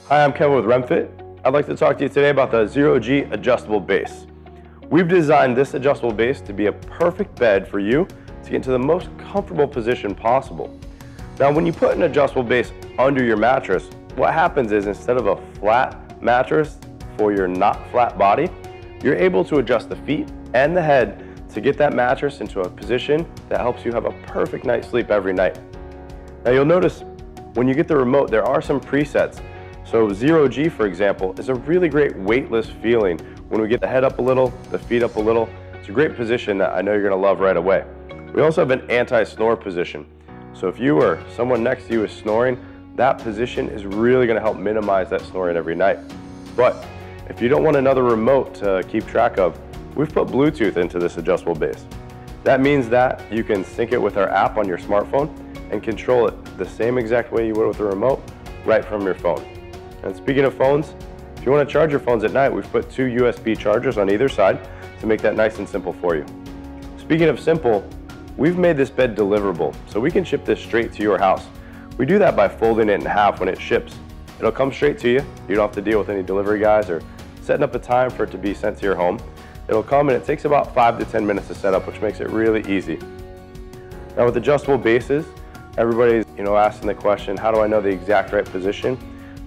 Hi, I'm Kevin with REM-Fit. I'd like to talk to you today about the ZEROG adjustable base. We've designed this adjustable base to be a perfect bed for you to get into the most comfortable position possible. Now, when you put an adjustable base under your mattress, what happens is instead of a flat mattress for your not flat body, you're able to adjust the feet and the head to get that mattress into a position that helps you have a perfect night's sleep every night. Now, you'll notice when you get the remote, there are some presets. So ZEROG, for example, is a really great weightless feeling when we get the head up a little, the feet up a little. It's a great position that I know you're gonna love right away. We also have an anti-snore position. So if you or someone next to you is snoring, that position is really gonna help minimize that snoring every night. But if you don't want another remote to keep track of, we've put Bluetooth into this adjustable base. That means that you can sync it with our app on your smartphone and control it the same exact way you would with a remote right from your phone. And speaking of phones, if you want to charge your phones at night, we've put 2 USB chargers on either side to make that nice and simple for you. Speaking of simple, we've made this bed deliverable, so we can ship this straight to your house. We do that by folding it in half when it ships. It'll come straight to you. You don't have to deal with any delivery guys or setting up a time for it to be sent to your home. It'll come and it takes about 5 to 10 minutes to set up, which makes it really easy. Now with adjustable bases, everybody's asking the question, how do I know the exact right position?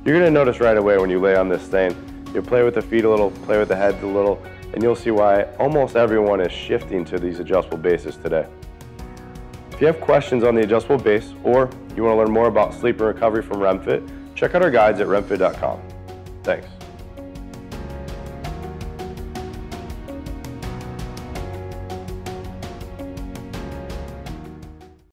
You're gonna notice right away when you lay on this thing. You'll play with the feet a little, play with the head a little, and you'll see why almost everyone is shifting to these adjustable bases today. If you have questions on the adjustable base, or you wanna learn more about sleep and recovery from REM-Fit, check out our guides at remfit.com. Thanks.